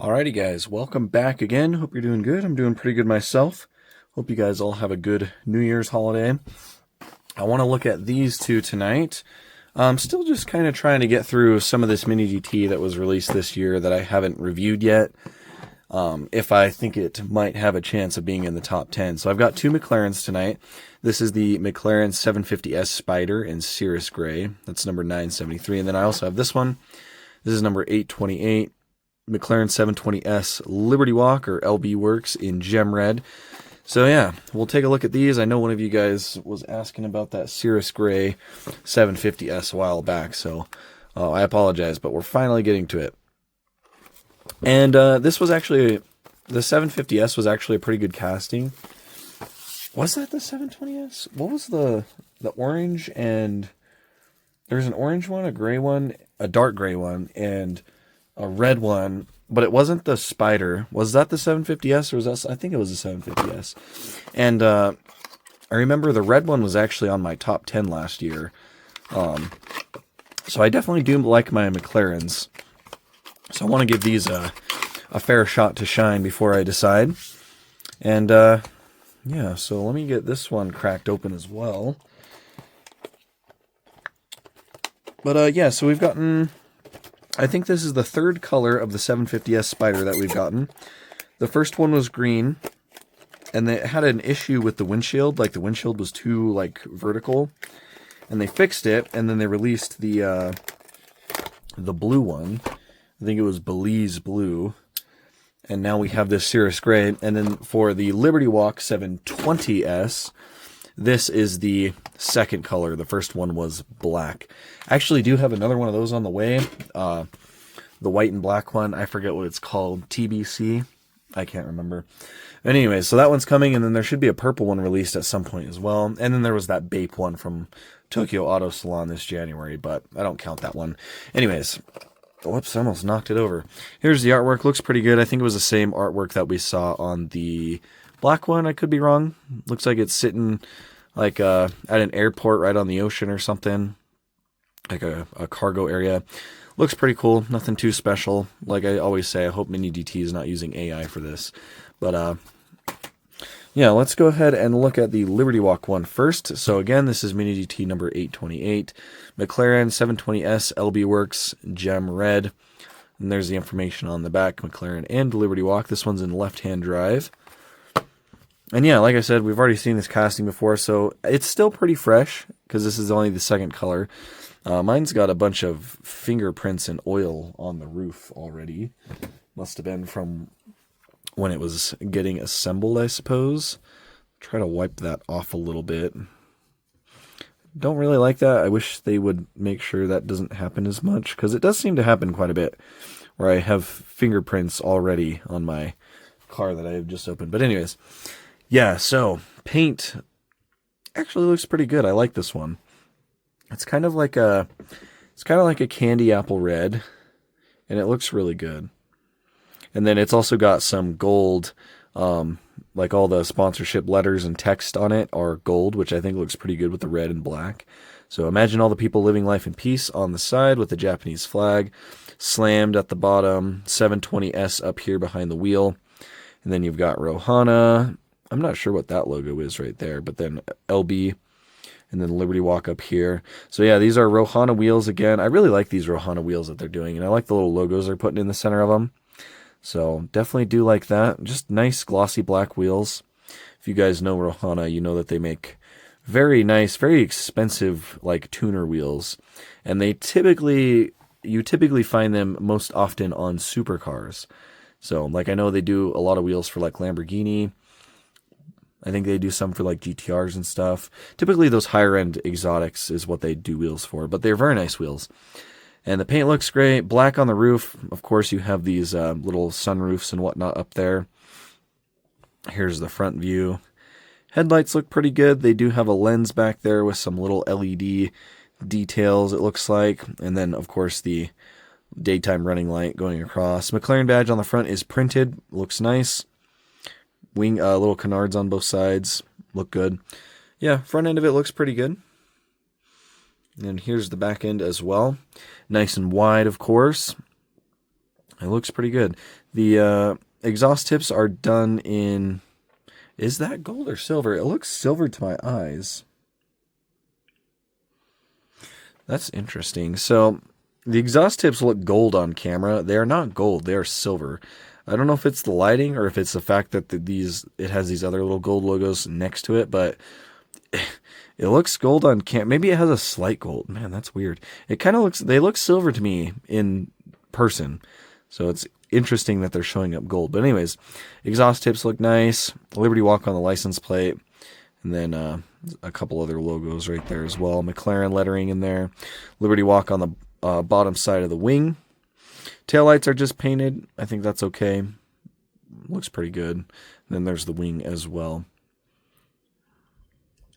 Alrighty guys, welcome back again. Hope you're doing good. I'm doing pretty good myself. Hope you guys all have a good New Year's holiday. I want to look at these two tonight. I'm still just kind of trying to get through some of this Mini GT that was released this year that I haven't reviewed yet. If I think it might have a chance of being in the top 10. So I've got two McLarens tonight. This is the McLaren 750S Spider in Cirrus Gray. That's number 973. And then I also have this one. This is number 828. McLaren 720S Liberty Walk, or LB Works, in Gem Red. So yeah, we'll take a look at these. I know one of you guys was asking about that Cirrus Gray 750S a while back, so I apologize, but we're finally getting to it. And this was actually, the 750S was actually a pretty good casting. Was that the 720S? What was the orange? And there was an orange one, a gray one, a dark gray one, and a red one, but it wasn't the Spider. Was that the 750S, or was that? I think it was the 750S. And I remember the red one was actually on my top 10 last year. So I definitely do like my McLarens. So I want to give these a fair shot to shine before I decide. And yeah, so let me get this one cracked open as well. But yeah, so we've gotten, I think this is the third color of the 750S Spider that we've gotten. The first one was green, and they had an issue with the windshield. Like, the windshield was too, like, vertical. And they fixed it, and then they released the blue one. I think it was Belize Blue. And now we have this Cirrus Gray. And then for the Liberty Walk 720S, this is the second color. The first one was black. I actually do have another one of those on the way. The white and black one. I forget what it's called. TBC. I can't remember. Anyways, so that one's coming, and then there should be a purple one released at some point as well. And then there was that Bape one from Tokyo Auto Salon this January, but I don't count that one. Anyways, whoops, I almost knocked it over. Here's the artwork. Looks pretty good. I think it was the same artwork that we saw on the black one. I could be wrong. Looks like it's sitting like at an airport right on the ocean or something. Like a cargo area. Looks pretty cool. Nothing too special. Like I always say, I hope Mini GT is not using AI for this. But yeah, let's go ahead and look at the Liberty Walk one first. So again, this is Mini GT number 828. McLaren 720S LB Works Gem Red. And there's the information on the back, McLaren and Liberty Walk. This one's in left-hand drive. And yeah, like I said, we've already seen this casting before, so it's still pretty fresh, because this is only the second color. Mine's got a bunch of fingerprints and oil on the roof already. Must have been from when it was getting assembled, I suppose. Try to wipe that off a little bit. Don't really like that. I wish they would make sure that doesn't happen as much, because it does seem to happen quite a bit, where I have fingerprints already on my car that I have just opened. But anyways, yeah, so paint actually looks pretty good. I like this one. It's kind of like a candy apple red, and it looks really good. And then it's also got some gold, like all the sponsorship letters and text on it are gold, which I think looks pretty good with the red and black. So imagine all the people living life in peace on the side with the Japanese flag, slammed at the bottom, 720S up here behind the wheel. And then you've got Rohana. I'm not sure what that logo is right there, but then LB, and then Liberty Walk up here. So yeah, these are Rohana wheels again. I really like these Rohana wheels that they're doing, and I like the little logos they're putting in the center of them. So definitely do like that. Just nice glossy black wheels. If you guys know Rohana, you know that they make very nice, very expensive like tuner wheels, and you typically find them most often on supercars. So like I know they do a lot of wheels for like Lamborghini. I think they do some for like GTRs and stuff. Typically those higher end exotics is what they do wheels for, but they're very nice wheels. And the paint looks great. Black on the roof. Of course, you have these little sunroofs and whatnot up there. Here's the front view. Headlights look pretty good. They do have a lens back there with some little LED details, it looks like. And then, of course, the daytime running light going across. McLaren badge on the front is printed. Looks nice. Wing, little canards on both sides. Look good. Yeah, front end of it looks pretty good. And here's the back end as well. Nice and wide, of course. It looks pretty good. The exhaust tips are done in... Is that gold or silver? It looks silver to my eyes. That's interesting. So the exhaust tips look gold on camera. They are not gold. They are silver. I don't know if it's the lighting or if it's the fact that it has these other little gold logos next to it, but it looks gold on cam. Maybe it has a slight gold. Man, that's weird. It kind of looks... They look silver to me in person. So it's interesting that they're showing up gold. But anyways, exhaust tips look nice. Liberty Walk on the license plate. And then a couple other logos right there as well. McLaren lettering in there. Liberty Walk on the bottom side of the wing. Taillights are just painted. I think that's okay. Looks pretty good. And then there's the wing as well.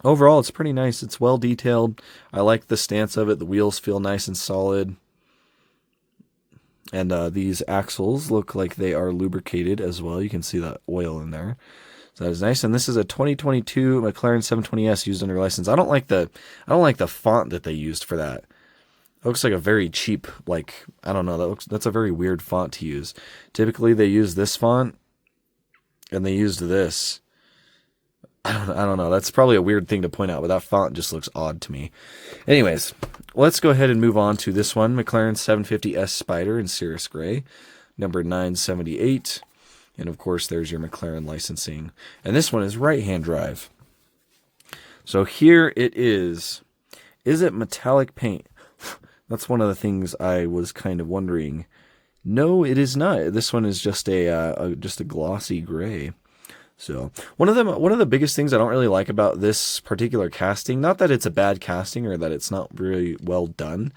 Overall, it's pretty nice. It's well detailed. I like the stance of it. The wheels feel nice and solid. And these axles look like they are lubricated as well. You can see that oil in there. So that is nice. And this is a 2022 McLaren 720S used under license. I don't like the font that they used for that. It looks like a very cheap, like, I don't know, that's a very weird font to use. Typically they use this font and they used this. I don't know. That's probably a weird thing to point out, but that font just looks odd to me. Anyways, let's go ahead and move on to this one. McLaren 750S Spider in Cirrus Gray, number 978. And of course, there's your McLaren licensing. And this one is right-hand drive. So here it is. Is it metallic paint? That's one of the things I was kind of wondering. No, it is not. This one is just a glossy gray. So one of the biggest things I don't really like about this particular casting, not that it's a bad casting or that it's not really well done,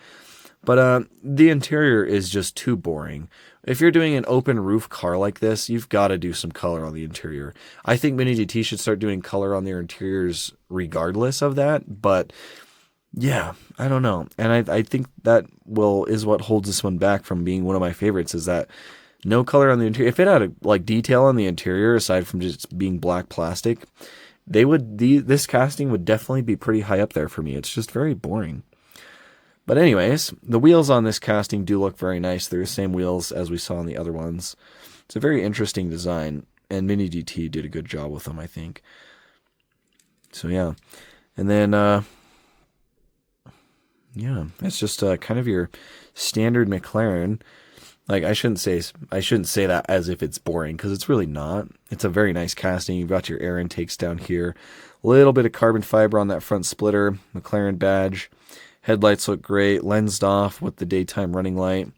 but the interior is just too boring. If you're doing an open roof car like this, you've got to do some color on the interior. I think Mini GT should start doing color on their interiors regardless of that, but yeah, I don't know. And I think that is what holds this one back from being one of my favorites, is that no color on the interior. If it had like detail on the interior aside from just being black plastic, this casting would definitely be pretty high up there for me. It's just very boring. But anyways, the wheels on this casting do look very nice. They're the same wheels as we saw on the other ones. It's a very interesting design, and Mini GT did a good job with them, I think. So yeah. And then yeah, it's just kind of your standard McLaren. Like, I shouldn't say that as if it's boring, because it's really not. It's a very nice casting. You've got your air intakes down here. A little bit of carbon fiber on that front splitter. McLaren badge. Headlights look great. Lensed off with the daytime running light.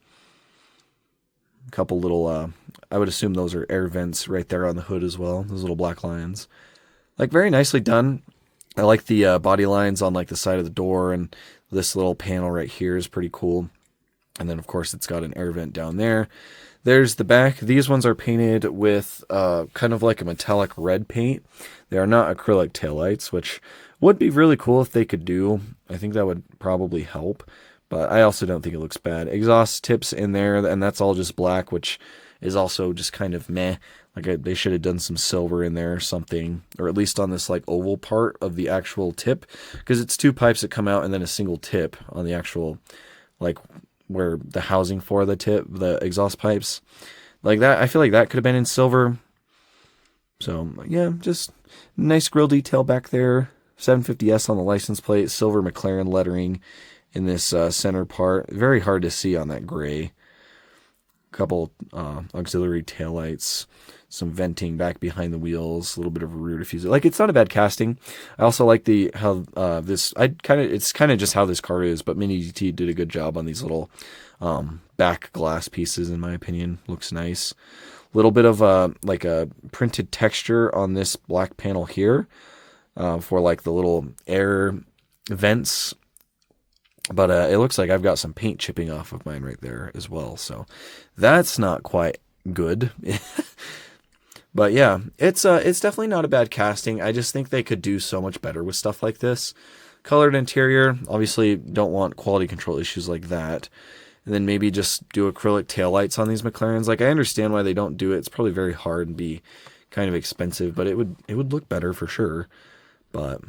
A couple little, I would assume those are air vents right there on the hood as well. Those little black lines. Like, very nicely done. I like the body lines on, like, the side of the door, and this little panel right here is pretty cool. And then, of course, it's got an air vent down there. There's the back. These ones are painted with kind of like a metallic red paint. They are not acrylic taillights, which would be really cool if they could do. I think that would probably help. But I also don't think it looks bad. Exhaust tips in there, and that's all just black, which is also just kind of meh. Like, they should have done some silver in there or something. Or at least on this, like, oval part of the actual tip. Because it's two pipes that come out and then a single tip on the actual, like, where the housing for the exhaust pipes, like that. I feel like that could have been in silver. So yeah, just nice grille detail back there. 750S on the license plate, silver McLaren lettering in this center part. Very hard to see on that gray. Couple auxiliary taillights, some venting back behind the wheels, a little bit of a rear diffuser. Like, it's not a bad casting. I also like it's kind of just how this car is, but Mini GT did a good job on these little back glass pieces, in my opinion. Looks nice. A little bit of like a printed texture on this black panel here for like the little air vents. But it looks like I've got some paint chipping off of mine right there as well. So that's not quite good. But yeah, it's definitely not a bad casting. I just think they could do so much better with stuff like this. Colored interior, obviously don't want quality control issues like that. And then maybe just do acrylic taillights on these McLarens. Like, I understand why they don't do it. It's probably very hard and be kind of expensive, but it would look better for sure. But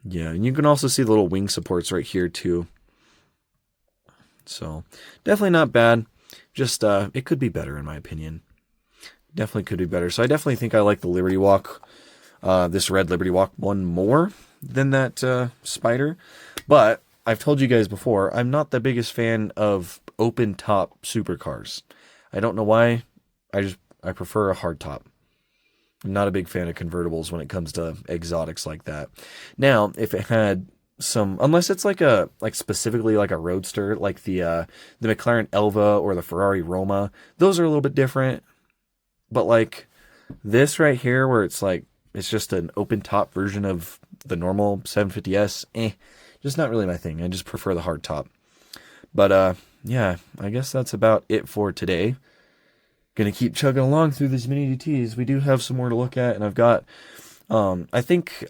yeah, and you can also see the little wing supports right here too. So definitely not bad. just, it could be better in my opinion. Definitely could be better. So I definitely think I like the Liberty Walk, this red Liberty Walk one more than that Spider. But I've told you guys before, I'm not the biggest fan of open top supercars. I don't know why. I prefer a hard top. I'm not a big fan of convertibles when it comes to exotics like that. Now, if it had some, unless it's like specifically like a roadster, like the McLaren Elva or the Ferrari Roma, those are a little bit different. But like this right here, where it's like it's just an open top version of the normal 750S, just not really my thing. I just prefer the hard top. But yeah, I guess that's about it for today. Gonna keep chugging along through these mini DTs. We do have some more to look at, and I've got I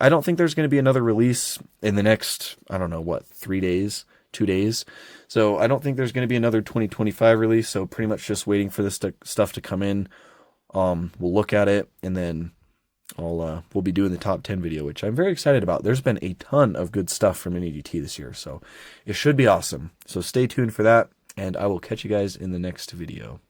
don't think there's gonna be another release in the next, I don't know what, 3 days, 2 days. So I don't think there's gonna be another 2025 release. So pretty much just waiting for this stuff to come in. We'll look at it, and then we'll be doing the top 10 video, which I'm very excited about. There's been a ton of good stuff from Mini DT this year, so it should be awesome. So stay tuned for that, and I will catch you guys in the next video.